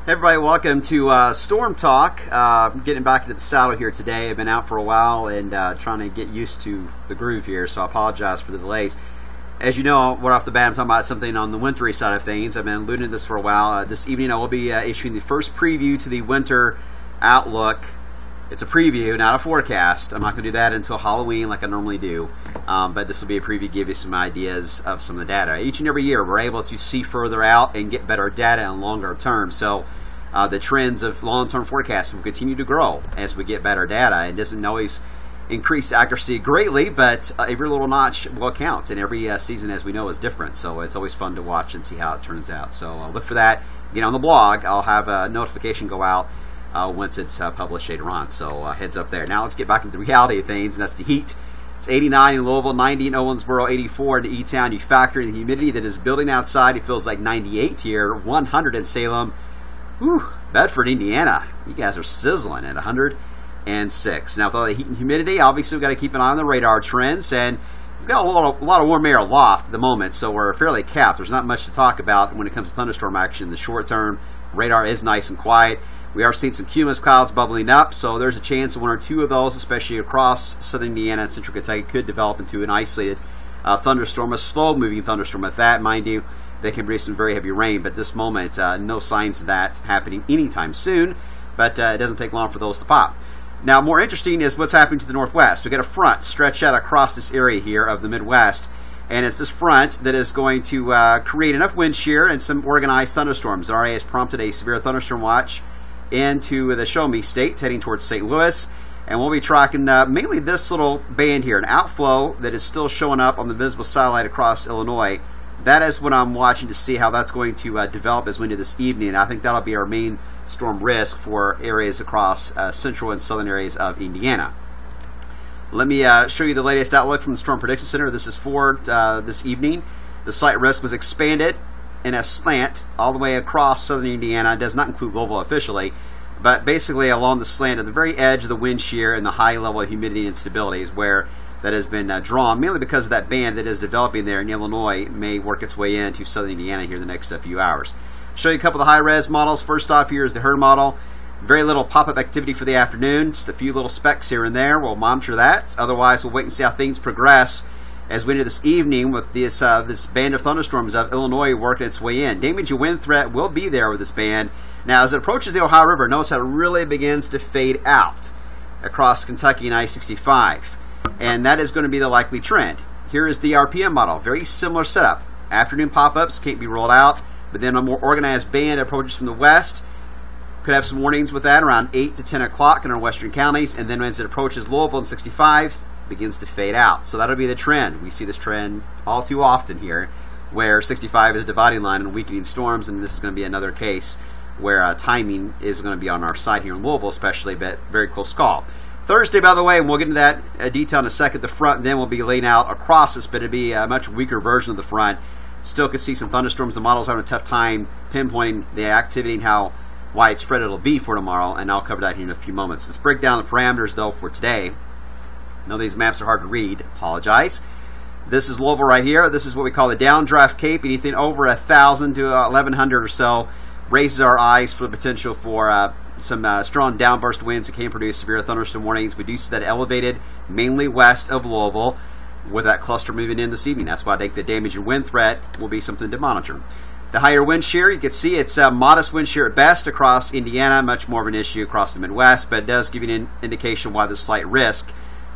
Everybody, welcome to Storm Talk. Getting back into the saddle here today. I've been out for a while and trying to get used to the groove here, so I apologize for the delays. As you know, right off the bat, I'm talking about something on the wintry side of things. I've been alluding to this for a while. This evening, I will be issuing the first preview to the winter outlook. It's a preview, not a forecast. I'm not going to do that until Halloween like I normally do. But this will be a preview to give you some ideas of some of the data. Each and every year, we're able to see further out and get better data on longer term. So the trends of long-term forecasting will continue to grow as we get better data. It doesn't always increase accuracy greatly, but every little notch will count. And every season, as we know, is different. So it's always fun to watch and see how it turns out. So look for that. Get on the blog. I'll have a notification go out once it's published later on. So heads up there. Now let's get back into the reality of things, and that's the heat. It's 89 in Louisville, 90 in Owensboro, 84 in E-Town. You factor in the humidity that is building outside. It feels like 98 here, 100 in Salem. Whew, Bedford, Indiana. You guys are sizzling at 106. Now with all the heat and humidity, obviously we've got to keep an eye on the radar trends, and we've got a lot of warm air aloft at the moment, so we're fairly capped. There's not much to talk about when it comes to thunderstorm action in the short term. Radar is nice and quiet. We are seeing some cumulus clouds bubbling up, so there's a chance one or two of those, especially across southern Indiana and central Kentucky, could develop into an isolated thunderstorm, a slow-moving thunderstorm at that. Mind you, they can produce some very heavy rain, but at this moment, no signs of that happening anytime soon, but it doesn't take long for those to pop. Now, more interesting is what's happening to the northwest. We've got a front stretched out across this area here of the Midwest, and it's this front that is going to create enough wind shear and some organized thunderstorms. The RA has prompted a severe thunderstorm watch into the Show Me states, heading towards St. Louis, and we'll be tracking mainly this little band here, an outflow that is still showing up on the visible satellite across Illinois. That is what I'm watching to see how that's going to develop as we into this evening, and I think that'll be our main storm risk for areas across central and southern areas of Indiana. Let me show you the latest outlook from the Storm Prediction Center. This is for this evening. The slight risk was expanded in a slant all the way across southern Indiana. It does not include Louisville officially, but basically along the slant at the very edge of the wind shear and the high level of humidity and stability is where that has been drawn, mainly because of that band that is developing there in Illinois may work its way into southern Indiana here in the next few hours. Show you a couple of the high-res models. First off here is the HERD model. Very little pop-up activity for the afternoon, just a few little specks here and there. We'll monitor that. Otherwise, we'll wait and see how things progress as we enter this evening with this band of thunderstorms of Illinois working its way in. Damage and wind threat will be there with this band. Now, as it approaches the Ohio River, notice how it really begins to fade out across Kentucky and I-65. And that is going to be the likely trend. Here is the RPM model. Very similar setup. Afternoon pop-ups can't be rolled out, but then a more organized band approaches from the west. Could have some warnings with that around 8 to 10 o'clock in our western counties, and then as it approaches Louisville and 65, begins to fade out. So that'll be the trend. We see this trend all too often here, where 65 is a dividing line in weakening storms, and this is going to be another case where timing is going to be on our side here in Louisville especially, but very close call. Thursday, by the way, and we'll get into that detail in a second, the front then will be laying out across us, but it'll be a much weaker version of the front. Still could see some thunderstorms. The model's having a tough time pinpointing the activity and how widespread it'll be for tomorrow, and I'll cover that here in a few moments. Let's break down the parameters, though, for today. I know these maps are hard to read. Apologize. This is Louisville right here. This is what we call the downdraft cape. Anything over 1,000 to 1,100 or so raises our eyes for the potential for some strong downburst winds that can produce severe thunderstorm warnings. We do see that elevated, mainly west of Louisville, with that cluster moving in this evening. That's why I think the damage and wind threat will be something to monitor. The higher wind shear, you can see it's a modest wind shear at best across Indiana, much more of an issue across the Midwest, but it does give you an indication why the slight risk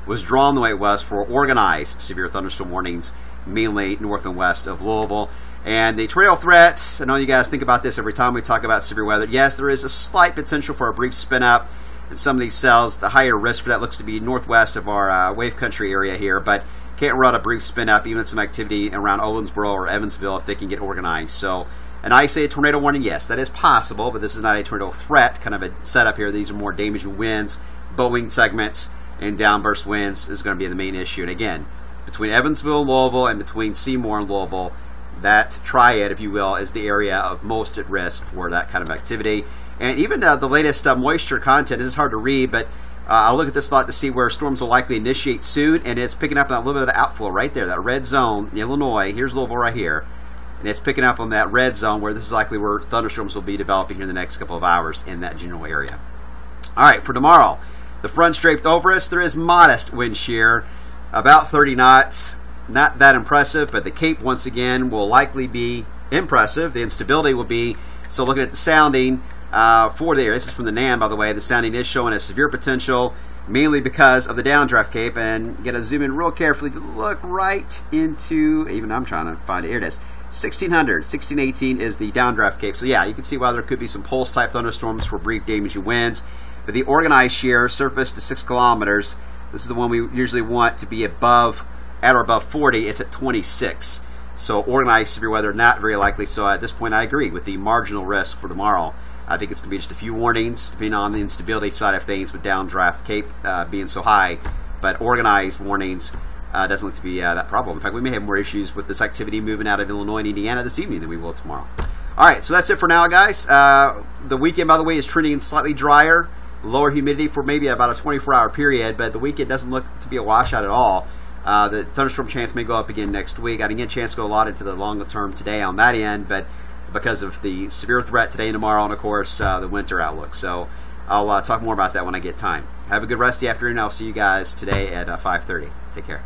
was drawn the way it was for organized severe thunderstorm warnings, mainly north and west of Louisville. And the trail threat, I know you guys think about this every time we talk about severe weather. Yes, there is a slight potential for a brief spin up in some of these cells. The higher risk for that looks to be northwest of our wave country area here, but can't run a brief spin up, even some activity around Owensboro or Evansville if they can get organized. So an isolated tornado warning, yes, that is possible, but this is not a tornado threat kind of a setup here. These are more damaging winds, bowing segments, and downburst winds is going to be the main issue. And again, between Evansville and Louisville and between Seymour and Louisville, that triad, if you will, is the area of most at risk for that kind of activity. And even the latest moisture content, this is hard to read, but I'll look at this lot to see where storms will likely initiate soon, and it's picking up that little bit of outflow right there, that red zone in Illinois. Here's Louisville right here. and it's picking up on that red zone where this is likely where thunderstorms will be developing here in the next couple of hours in that general area. All right, for tomorrow, the front draped over us. There is modest wind shear, about 30 knots. Not that impressive, but the Cape once again will likely be impressive. The instability will be, so looking at the sounding for there, this is from the NAM, by the way, the sounding is showing a severe potential, mainly because of the downdraft Cape. And going to zoom in real carefully to look right into, even I'm trying to find it, here it is, 1618 is the downdraft Cape. So yeah, you can see why there could be some pulse type thunderstorms for brief damaging winds. But the organized shear, surface to 6 kilometers, this is the one we usually want to be above, at or above 40. It's at 26. So organized severe weather, not very likely. So at this point, I agree with the marginal risk for tomorrow. I think it's going to be just a few warnings, depending on the instability side of things with downdraft Cape being so high. But organized warnings doesn't look to be that problem. In fact, we may have more issues with this activity moving out of Illinois and Indiana this evening than we will tomorrow. All right, so that's it for now, guys. The weekend, by the way, is trending slightly drier. Lower humidity for maybe about a 24-hour period, but the weekend doesn't look to be a washout at all. The thunderstorm chance may go up again next week. I didn't get a chance to go a lot into the longer term today on that end, but because of the severe threat today and tomorrow, and of course the winter outlook. So I'll talk more about that when I get time. Have a good rest of the afternoon. I'll see you guys today at 5:30. Take care.